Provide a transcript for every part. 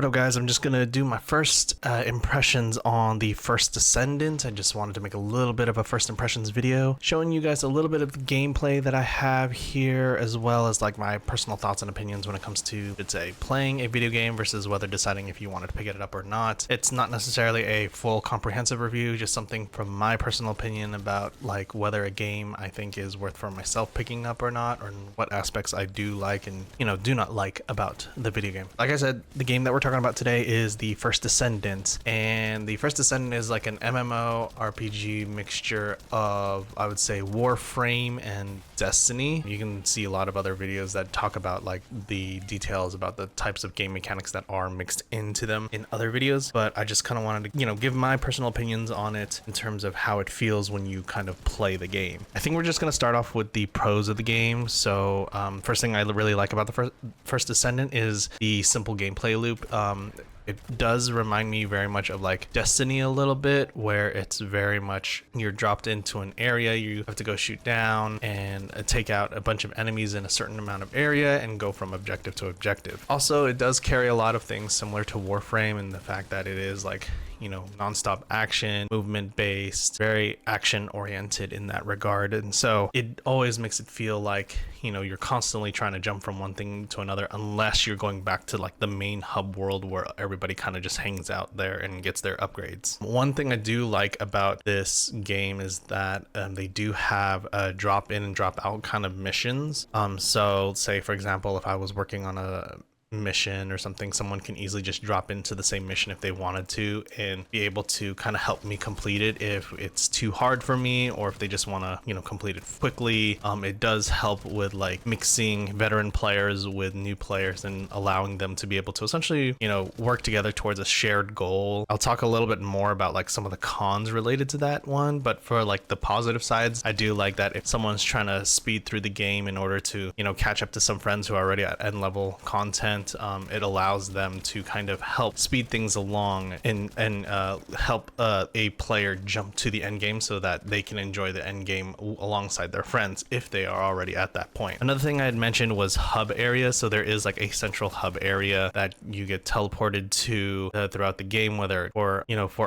What up, guys? I'm just gonna do my first impressions on the first Descendant. I just wanted to make a little bit of a first impressions video showing you guys a little bit of the gameplay that I have here, as well as like my personal thoughts and opinions when it comes to, let's say, playing a video game versus whether deciding if you wanted to pick it up or not. It's not necessarily a full comprehensive review, just something from my personal opinion about like whether a game I think is worth for myself picking up or not, or what aspects I do like and do not like about the video game. Like I said, the game that we're talking about today is the first Descendant, and the first Descendant is like an MMO RPG mixture of, I would say, Warframe and Destiny. You can see a lot of other videos that talk about like the details about the types of game mechanics that are mixed into them in other videos, but I just kind of wanted to give my personal opinions on it in terms of how it feels when you kind of play the game. I think we're just going to start off with the pros of the game. So first thing I really like about the first Descendant is the simple gameplay loop. It does remind me very much of like Destiny a little bit, where it's very much you're dropped into an area, you have to go shoot down and take out a bunch of enemies in a certain amount of area and go from objective to objective. Also, it does carry a lot of things similar to Warframe in the fact that it is like non-stop action, movement based, very action oriented in that regard. And so it always makes it feel like, you're constantly trying to jump from one thing to another, unless you're going back to like the main hub world where everybody kind of just hangs out there and gets their upgrades. One thing I do like about this game is that they do have a drop in and drop out kind of missions. So say, for example, if I was working on a mission or something, someone can easily just drop into the same mission if they wanted to and be able to kind of help me complete it if it's too hard for me, or if they just want to complete it quickly. It does help with like mixing veteran players with new players and allowing them to be able to essentially work together towards a shared goal. I'll talk a little bit more about like some of the cons related to that one, but for like the positive sides, I do like that if someone's trying to speed through the game in order to catch up to some friends who are already at end level content, it allows them to kind of help speed things along and help a player jump to the end game so that they can enjoy the end game alongside their friends if they are already at that point. Another thing I had mentioned was hub area. So there is like a central hub area that you get teleported to throughout the game, whether for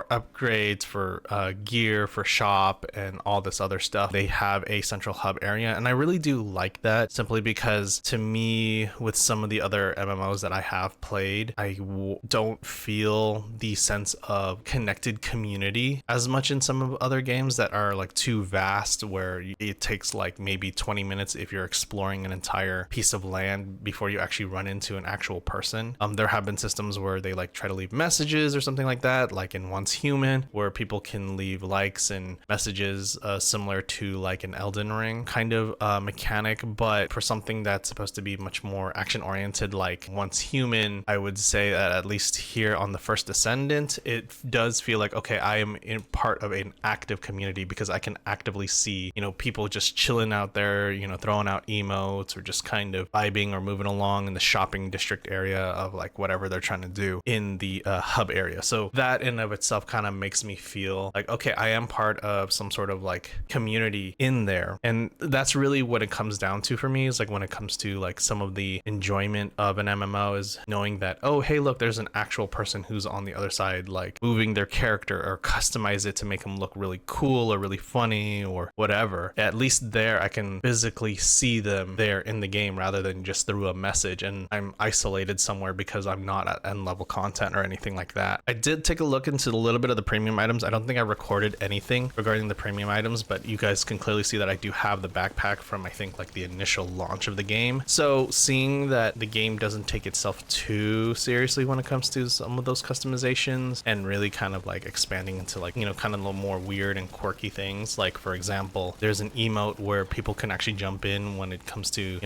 upgrades, for gear, for shop, and all this other stuff. They have a central hub area, and I really do like that, simply because to me, with some of the other MMOs that I have played, I don't feel the sense of connected community as much in some of other games that are like too vast, where it takes like maybe 20 minutes if you're exploring an entire piece of land before you actually run into an actual person. There have been systems where they like try to leave messages or something like that, like in Once Human, where people can leave likes and messages similar to like an Elden Ring kind of mechanic, but for something that's supposed to be much more action oriented like Once Human, I would say that at least here on the first Descendant, it does feel like, okay, I am in part of an active community, because I can actively see people just chilling out there, throwing out emotes or just kind of vibing or moving along in the shopping district area of like whatever they're trying to do in the hub area. So that in of itself kind of makes me feel like, okay, I am part of some sort of like community in there. And that's really what it comes down to for me, is like when it comes to like some of the enjoyment of an MMO is knowing that, oh, hey, look, there's an actual person who's on the other side, like moving their character or customize it to make them look really cool or really funny or whatever. At least there I can physically see them there in the game rather than just through a message and I'm isolated somewhere because I'm not at end level content or anything like that. I did take a look into a little bit of the premium items. I don't think I recorded anything regarding the premium items, but you guys can clearly see that I do have the backpack from, I think, like the initial launch of the game. So seeing that the game doesn't take itself too seriously when it comes to some of those customizations and really kind of like expanding into like kind of a little more weird and quirky things, like for example, there's an emote where people can actually jump in when it comes to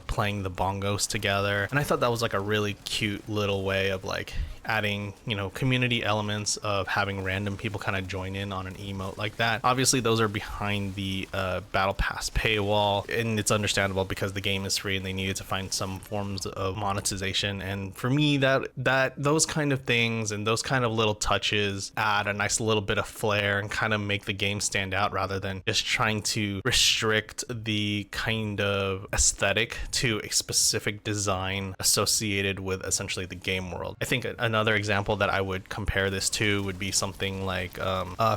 playing the bongos together, and I thought that was like a really cute little way of like adding, community elements of having random people kind of join in on an emote like that. Obviously, those are behind the Battle Pass paywall, and it's understandable because the game is free and they needed to find some forms of monetization. And for me, that those kind of things and those kind of little touches add a nice little bit of flair and kind of make the game stand out rather than just trying to restrict the kind of aesthetic to a specific design associated with essentially the game world. I think another example that I would compare this to would be something like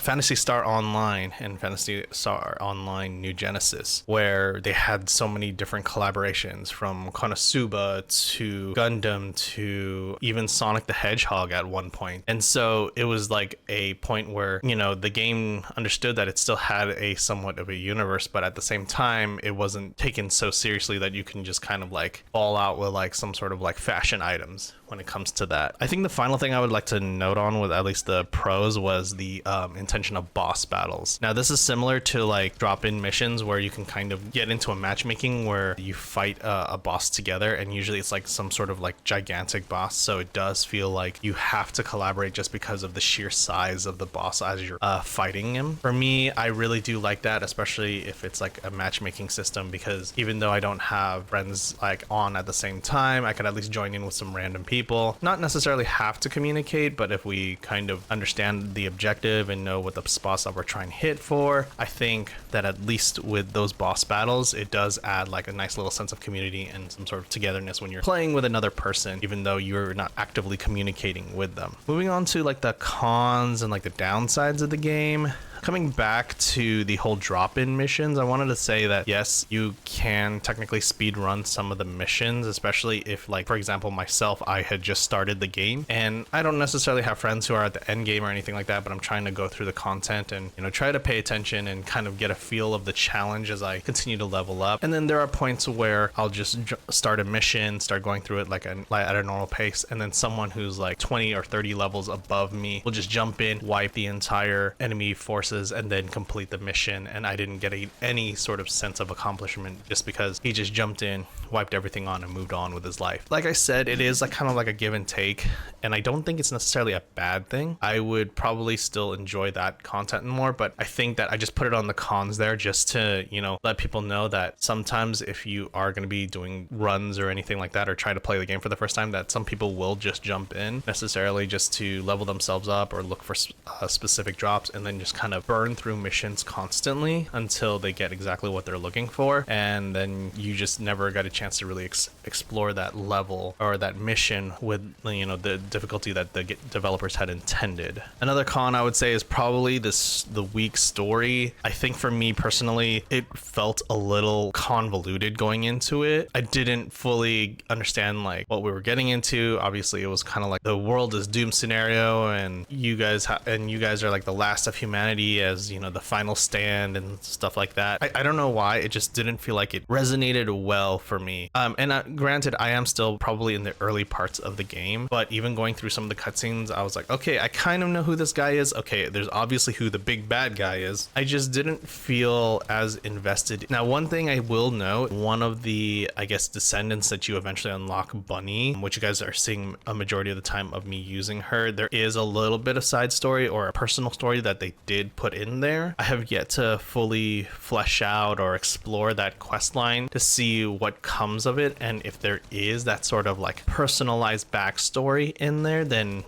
Phantasy Star Online and Phantasy Star Online New Genesis, where they had so many different collaborations from Konosuba to Gundam to even Sonic the Hedgehog at one point. And so it was like a point where, the game understood that it still had a somewhat of a universe, but at the same time, it wasn't taken so seriously that you can just kind of like fall out with like some sort of like fashion items when it comes to that. I think the final thing I would like to note on with at least the pros was the intention of boss battles. Now, this is similar to like drop-in missions where you can kind of get into a matchmaking where you fight a boss together, and usually it's like some sort of like gigantic boss, so it does feel like you have to collaborate just because of the sheer size of the boss as you're fighting him. For me, I really do like that, especially if it's like a matchmaking system, because even though I don't have friends like on at the same time, I could at least join in with some random people. Not necessarily have to communicate, but if we kind of understand the objective and know what the spots that we're trying to hit for, I think that at least with those boss battles, it does add like a nice little sense of community and some sort of togetherness when you're playing with another person, even though you're not actively communicating with them. Moving on to like the cons and like the downsides of the game. Coming back to the whole drop-in missions, I wanted to say that yes, you can technically speed run some of the missions, especially if, like, for example, myself, I had just started the game and I don't necessarily have friends who are at the end game or anything like that, but I'm trying to go through the content and, try to pay attention and kind of get a feel of the challenge as I continue to level up. And then there are points where I'll just start a mission, start going through it like at a normal pace, and then someone who's like 20 or 30 levels above me will just jump in, wipe the entire enemy force, and then complete the mission, and I didn't get any sort of sense of accomplishment just because he just jumped in, wiped everything on, and moved on with his life. Like I said, it is like kind of like a give and take, and I don't think it's necessarily a bad thing. I would probably still enjoy that content more, but I think that I just put it on the cons there just to, let people know that sometimes if you are going to be doing runs or anything like that, or try to play the game for the first time, that some people will just jump in necessarily just to level themselves up or look for specific drops, and then just kind of burn through missions constantly until they get exactly what they're looking for, and then you just never got a chance to really explore that level or that mission with the difficulty that the developers had intended. Another con I would say is probably the weak story. I think for me personally, it felt a little convoluted going into it. I didn't fully understand like what we were getting into. Obviously, it was kind of like the world is doomed scenario, and you guys are like the last of humanity as the final stand and stuff like that. I don't know why, it just didn't feel like it resonated well for me. And granted, I am still probably in the early parts of the game, but even going through some of the cutscenes, I was like, okay, I kind of know who this guy is. Okay, there's obviously who the big bad guy is. I just didn't feel as invested. Now, one thing I will note, one of the, I guess, descendants that you eventually unlock, Bunny, which you guys are seeing a majority of the time of me using her, there is a little bit of side story or a personal story that they did put in there. I have yet to fully flesh out or explore that quest line to see what comes of it, and if there is that sort of like personalized backstory in there, then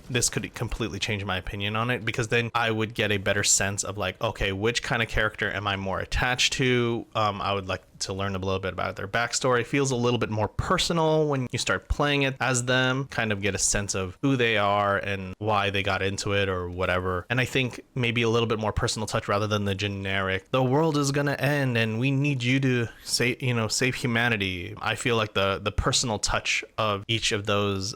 this could completely change my opinion on it, because then I would get a better sense of like, okay, which kind of character am I more attached to? I would like to learn a little bit about their backstory. It feels a little bit more personal when you start playing it as them, kind of get a sense of who they are and why they got into it or whatever. And I think maybe a little bit more personal touch rather than the generic, the world is gonna end and we need you to save humanity. I feel like the personal touch of each of those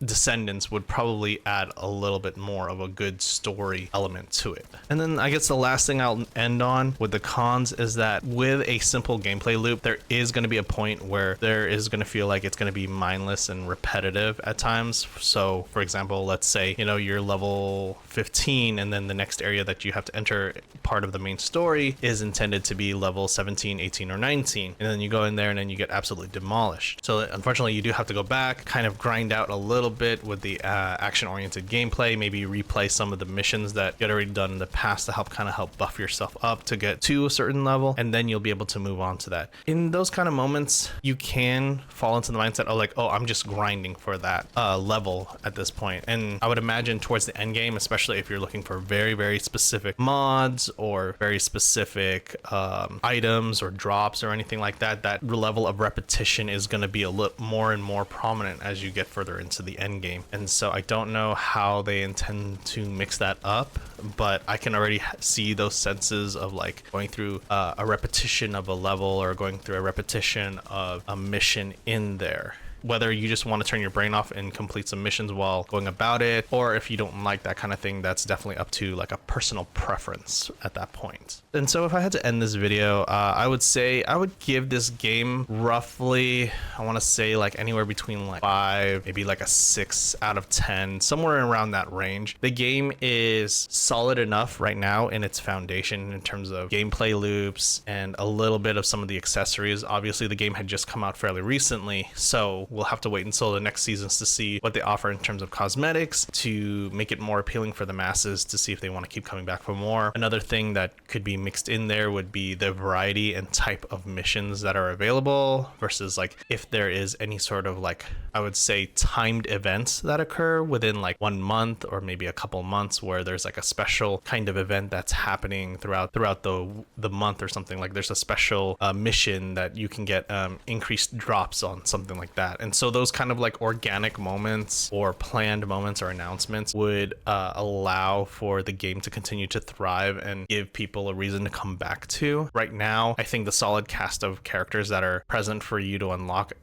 descendants would probably add a little bit more of a good story element to it. And then I guess the last thing I'll end on with the cons is that with a simple simple gameplay loop, there is going to be a point where there is going to feel like it's going to be mindless and repetitive at times. So for example, let's say, you know, you're level 15 and then the next area that you have to enter, part of the main story, is intended to be level 17, 18, or 19. And then you go in there and then you get absolutely demolished. So unfortunately, you do have to go back, kind of grind out a little bit with the action-oriented gameplay, maybe replay some of the missions that you had already done in the past to help buff yourself up to get to a certain level, and then you'll be able to move on to that. In those kind of moments, you can fall into the mindset of like, oh, I'm just grinding for that level at this point. And I would imagine towards the end game, especially if you're looking for very, very specific mods or very specific items or drops or anything like that, that level of repetition is going to be a little more and more prominent as you get further into the end game. And so I don't know how they intend to mix that up, but I can already see those senses of like going through a repetition of a level or going through a repetition of a mission in there. Whether you just want to turn your brain off and complete some missions while going about it, or if you don't like that kind of thing, that's definitely up to like a personal preference at that point. And so if I had to end this video, I would say I would give this game roughly, I want to say like anywhere between like 5, maybe like a 6 out of 10, somewhere around that range. The game is solid enough right now in its foundation in terms of gameplay loops and a little bit of some of the accessories. Obviously the game had just come out fairly recently, so we'll have to wait until the next seasons to see what they offer in terms of cosmetics to make it more appealing for the masses, to see if they want to keep coming back for more. Another thing that could be mixed in there would be the variety and type of missions that are available versus like if there is any sort of like, I would say, timed events that occur within like 1 month or maybe a couple months where there's like a special kind of event that's happening throughout the month or something. Like there's a special mission that you can get increased drops on, something like that. And so those kind of like organic moments or planned moments or announcements would allow for the game to continue to thrive and give people a reason to come back to. Right now, I think the solid cast of characters that are present for you to unlock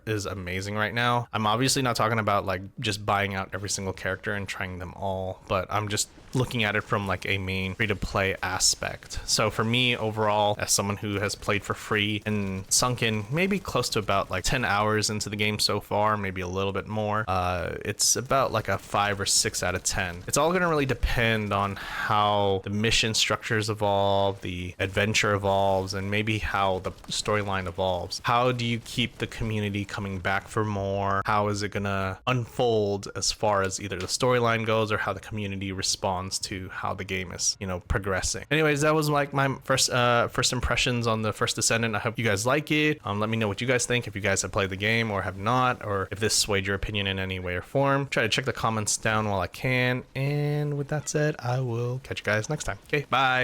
is amazing right now. I'm obviously not talking about like just buying out every single character and trying them all, but I'm just looking at it from like a main free-to-play aspect. So for me overall, as someone who has played for free and sunk in maybe close to about like 10 hours into the game so far, maybe a little bit more, it's about like a 5 or 6 out of 10. It's all going to really depend on how the mission structures evolve, the adventure evolves, and maybe how the storyline evolves. How do you keep the community coming back for more? How is it going to unfold as far as either the storyline goes or how the community responds to how the game is, you know, progressing. Anyways, that was like my first impressions on the first Descendant. I hope you guys like it. Let me know what you guys think, if you guys have played the game or have not, or if this swayed your opinion in any way or form. Try to check the comments down while I can. And with that said, I will catch you guys next time. Okay, bye.